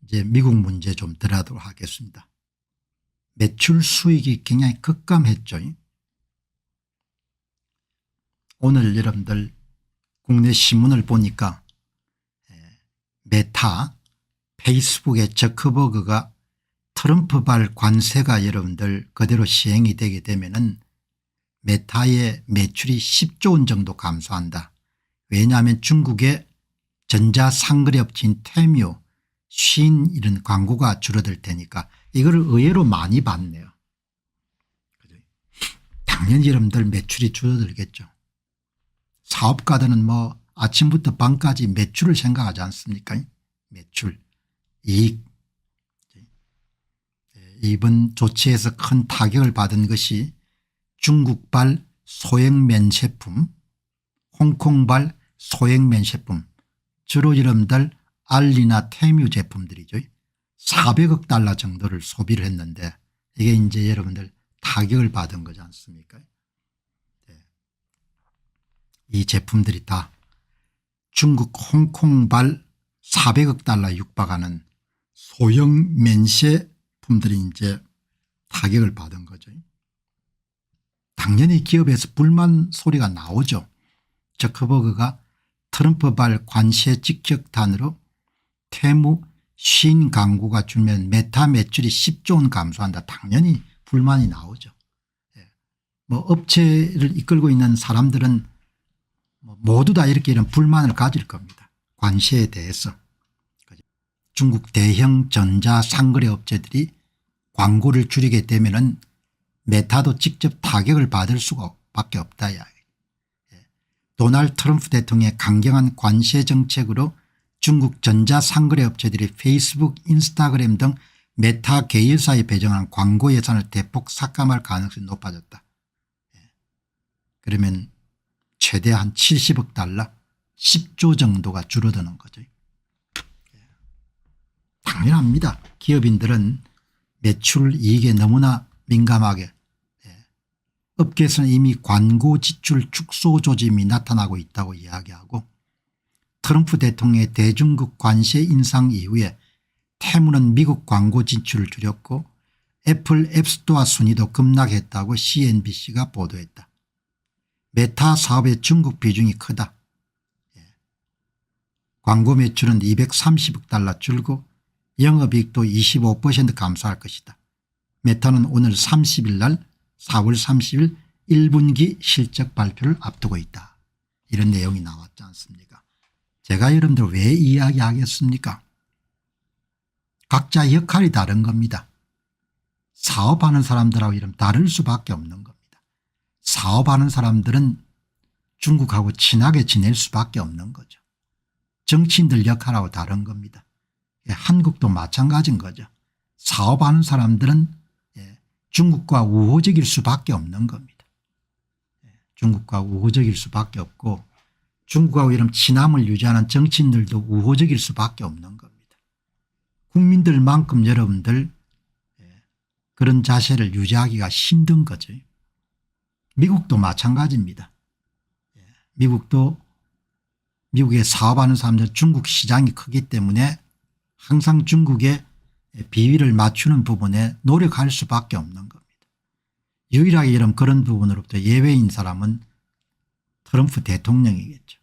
이제 미국 문제 좀 들어가도록 하겠습니다. 매출 수익이 굉장히 급감했죠. 오늘 여러분들 국내 신문을 보니까 메타 페이스북의 저커버그가 트럼프발 관세가 여러분들 그대로 시행이 되게 되면은 메타의 매출이 10조 원 정도 감소한다. 왜냐하면 중국의 전자상거래업체인 테뮤, 쉰 이런 광고가 줄어들 테니까 이거를 의외로 많이 봤네요. 당연히 여러분들 매출이 줄어들겠죠. 사업가들은 뭐 아침부터 밤까지 매출을 생각하지 않습니까? 매출, 이익. 이번 조치에서 큰 타격을 받은 것이 중국발 소형 면세품, 홍콩발 소형 면세품, 주로 여러분들 알리나 테뮤 제품들이죠. 400억 달러 정도를 소비를 했는데 이게 이제 여러분들 타격을 받은 거지 않습니까? 이 제품들이 다 중국 홍콩발 400억 달러 육박하는 소형 면세품들이 이제 타격을 받은 거죠. 당연히 기업에서 불만 소리가 나오죠. 저커버그가 트럼프발 관세 직격탄으로 테무 쉰 광고가 주면 메타 매출이 10조 원 감소한다. 당연히 불만이 나오죠. 뭐 업체를 이끌고 있는 사람들은 모두 다 이렇게 이런 불만을 가질 겁니다. 관세에 대해서. 중국 대형 전자상거래 업체들이 광고를 줄이게 되면은 메타도 직접 타격을 받을 수밖에 없다. 도널드 트럼프 대통령의 강경한 관세 정책으로 중국 전자상거래 업체들이 페이스북, 인스타그램 등 메타 계열사에 배정한 광고 예산을 대폭 삭감할 가능성이 높아졌다. 그러면 최대 한 70억 달러 10조 정도가 줄어드는 거죠. 당연합니다. 기업인들은 매출 이익에 너무나 민감하게 업계에서는 이미 광고 지출 축소 조짐이 나타나고 있다고 이야기하고 트럼프 대통령의 대중국 관세 인상 이후에 테무는 미국 광고 진출을 줄였고 애플 앱스토어 순위도 급락했다고 CNBC가 보도했다. 메타 사업의 중국 비중이 크다. 광고 매출은 230억 달러 줄고 영업이익도 25% 감소할 것이다. 메타는 오늘 30일 날 4월 30일 1분기 실적 발표를 앞두고 있다. 이런 내용이 나왔지 않습니까? 제가 여러분들 왜 이야기하겠습니까? 각자 역할이 다른 겁니다. 사업하는 사람들하고 이런 다를 수밖에 없는 겁니다. 사업하는 사람들은 중국하고 친하게 지낼 수밖에 없는 거죠. 정치인들 역할하고 다른 겁니다. 한국도 마찬가지인 거죠. 사업하는 사람들은 중국과 우호적일 수밖에 없는 겁니다. 중국과 우호적일 수밖에 없고 중국하고 이런 친함을 유지하는 정치인들도 우호적일 수밖에 없는 겁니다. 국민들만큼 여러분들 그런 자세를 유지하기가 힘든 거죠. 미국도 마찬가지입니다. 미국에 사업하는 사람들 중국 시장이 크기 때문에 항상 중국의 비위를 맞추는 부분에 노력할 수밖에 없는 겁니다. 유일하게 이런 그런 부분으로부터 예외인 사람은 트럼프 대통령이겠죠.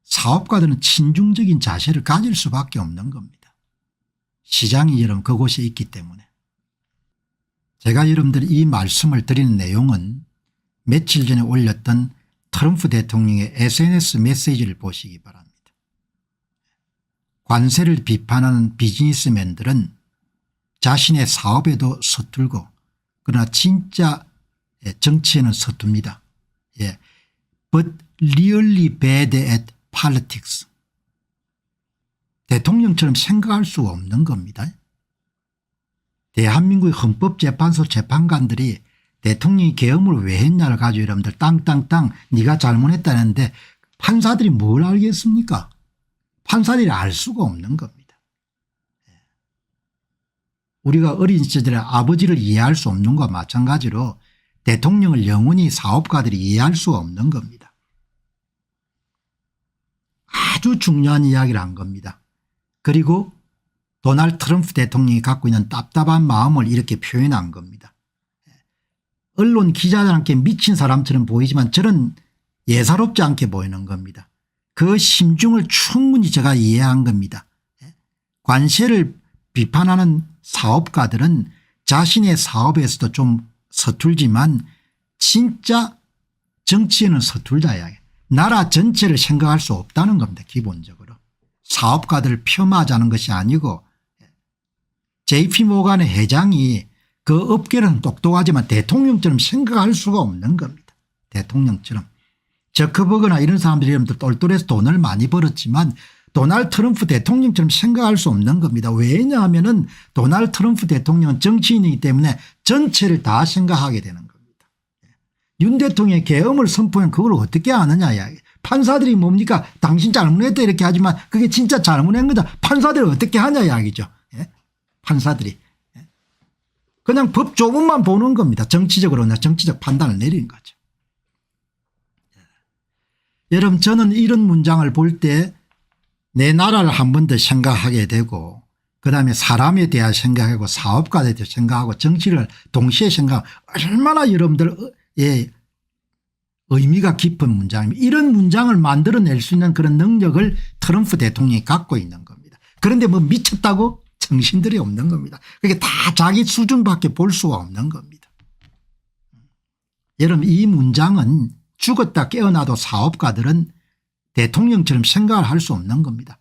사업가들은 친중적인 자세를 가질 수밖에 없는 겁니다. 시장이 여러분 그곳에 있기 때문에. 제가 여러분들 이 말씀을 드리는 내용은 며칠 전에 올렸던 트럼프 대통령의 SNS 메시지를 보시기 바랍니다. 관세를 비판하는 비즈니스맨들은 자신의 사업에도 서툴고 그러나 진짜 정치에는 서툽니다. But really bad at politics. 대통령처럼 생각할 수가 없는 겁니다. 대한민국의 헌법재판소 재판관들이 대통령이 계엄을 왜 했냐를 가지고 여러분들 땅땅땅 네가 잘못했다는데 판사들이 뭘 알겠습니까? 판사들이 알 수가 없는 겁니다. 우리가 어린 시절에 아버지를 이해할 수 없는 것과 마찬가지로 대통령을 영원히 사업가들이 이해할 수가 없는 겁니다. 아주 중요한 이야기를 한 겁니다. 그리고 도널드 트럼프 대통령이 갖고 있는 답답한 마음을 이렇게 표현한 겁니다. 언론 기자들한테 미친 사람처럼 보이지만 저는 예사롭지 않게 보이는 겁니다. 그 심중을 충분히 제가 이해한 겁니다. 관세를 비판하는 사업가들은 자신의 사업에서도 좀 서툴지만 진짜 정치에는 서툴다야. 나라 전체를 생각할 수 없다는 겁니다. 기본적으로. 사업가들을 폄하하자는 것이 아니고 JP모간의 회장이 그 업계는 똑똑하지만 대통령처럼 생각할 수가 없는 겁니다. 대통령처럼. 저커버그나 이런 사람들이 똘똘해서 돈을 많이 벌었지만 도널드 트럼프 대통령처럼 생각할 수 없는 겁니다. 왜냐하면 도널드 트럼프 대통령은 정치인이기 때문에 전체를 다 생각하게 되는 겁니다. 윤 대통령의 계엄을 선포한 그걸 어떻게 아느냐. 판사들이 뭡니까 당신 잘못했다 이렇게 하지만 그게 진짜 잘못한 거다. 판사들이 어떻게 하냐 이야기죠. 판사들이. 그냥 법 조문만 보는 겁니다. 정치적으로 정치적 판단을 내리는 거죠. 여러분 저는 이런 문장을 볼 때 내 나라를 한 번 더 생각하게 되고 그다음에 사람에 대해 생각하고 사업가에 대해 생각하고 정치를 동시에 생각하고 얼마나 여러분들의 의미가 깊은 문장입니다. 이런 문장을 만들어낼 수 있는 그런 능력을 트럼프 대통령이 갖고 있는 겁니다. 그런데 뭐 미쳤다고? 정신들이 없는 겁니다. 그게 다 자기 수준밖에 볼 수가 없는 겁니다. 여러분 이 문장은 죽었다 깨어나도 사업가들은 대통령처럼 생각을 할 수 없는 겁니다.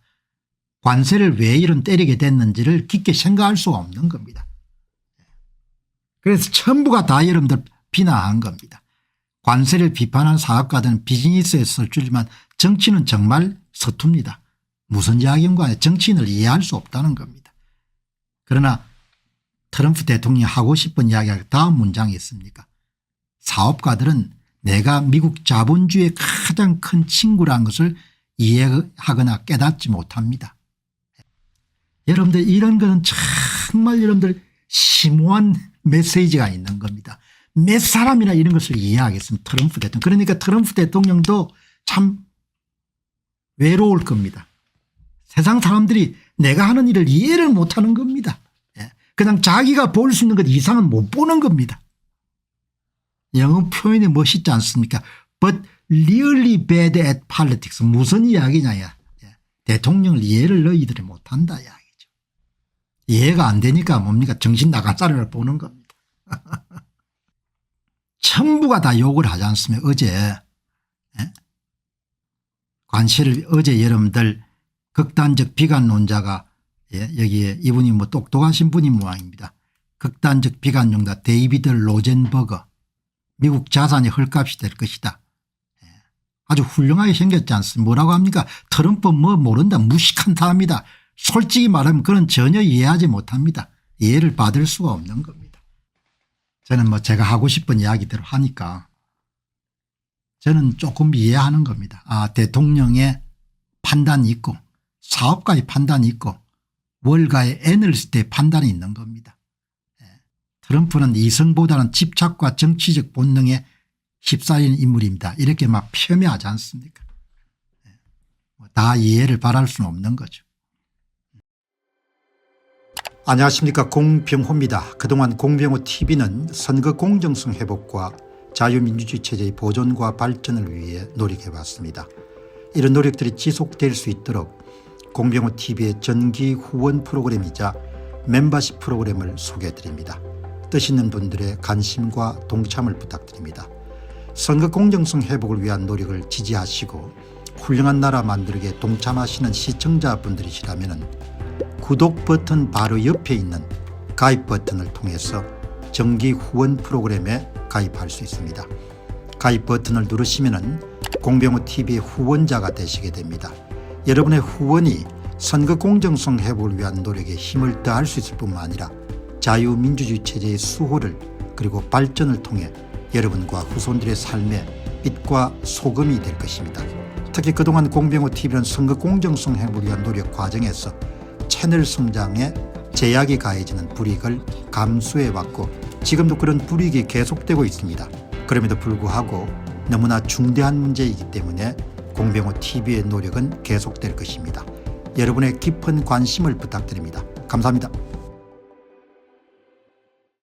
관세를 왜 이런 때리게 됐는지를 깊게 생각할 수가 없는 겁니다. 그래서 전부가 다 여러분들 비난한 겁니다. 관세를 비판한 사업가들은 비즈니스에 서툴지만 정치는 정말 서툽니다. 무슨 이야기인가 정치인을 이해할 수 없다는 겁니다. 그러나 트럼프 대통령이 하고 싶은 이야기가 다음 문장이 있습니까? 사업가들은 내가 미국 자본주의의 가장 큰 친구라는 것을 이해하거나 깨닫지 못합니다. 여러분들 이런 거는 정말 여러분들 심오한 메시지가 있는 겁니다. 몇 사람이나 이런 것을 이해하겠습니다. 트럼프 대통령. 그러니까 트럼프 대통령도 참 외로울 겁니다. 세상 사람들이 내가 하는 일을 이해를 못하는 겁니다. 그냥 자기가 볼 수 있는 것 이상은 못 보는 겁니다. 영어 표현이 멋있지 않습니까? But really bad at politics. 무슨 이야기냐. 대통령을 이해를 너희들이 못한다 이야기죠. 이해가 안 되니까 뭡니까 정신 나간 사람을 보는 겁니다. 전부가 다 욕을 하지 않습니까? 어제 관세를 어제 여러분들 극단적 비관론자가 여기에 이분이 뭐 똑똑하신 분이 모양입니다. 극단적 비관론자 데이비드 로젠버거 미국 자산이 헐값이 될 것이다. 아주 훌륭하게 생겼지 않습니까? 뭐라고 합니까? 트럼프 뭐 모른다 무식한 사람이다. 솔직히 말하면 그건 전혀 이해하지 못합니다. 이해를 받을 수가 없는 겁니다. 저는 뭐 제가 하고 싶은 이야기대로 하니까 저는 조금 이해하는 겁니다. 아 대통령의 판단이 있고 사업가의 판단이 있고 월가의 N을 쓸 때 판단이 있는 겁니다. 트럼프는 이성보다는 집착과 정치적 본능에 휩싸이는 인물입니다. 이렇게 막 폄훼하지 않습니까? 다 이해를 바랄 수는 없는 거죠. 안녕하십니까 공병호입니다. 그동안 공병호TV는 선거 공정성 회복과 자유민주주의 체제의 보존과 발전을 위해 노력해왔습니다. 이런 노력들이 지속될 수 있도록 공병호TV의 정기 후원 프로그램이자 멤버십 프로그램을 소개해드립니다. 뜻 있는 분들의 관심과 동참을 부탁드립니다. 선거 공정성 회복을 위한 노력을 지지하시고 훌륭한 나라 만들기에 동참하시는 시청자분들이시라면 구독 버튼 바로 옆에 있는 가입 버튼을 통해서 정기 후원 프로그램에 가입할 수 있습니다. 가입 버튼을 누르시면 공병호TV의 후원자가 되시게 됩니다. 여러분의 후원이 선거 공정성 회복을 위한 노력에 힘을 더할 수 있을 뿐만 아니라 자유민주주의 체제의 수호를 그리고 발전을 통해 여러분과 후손들의 삶에 빛과 소금이 될 것입니다. 특히 그동안 공병호TV는 선거 공정성 회복을 위한 노력 과정에서 채널 성장에 제약이 가해지는 불이익을 감수해왔고 지금도 그런 불이익이 계속되고 있습니다. 그럼에도 불구하고 너무나 중대한 문제이기 때문에 공병호TV의 노력은 계속될 것입니다. 여러분의 깊은 관심을 부탁드립니다. 감사합니다.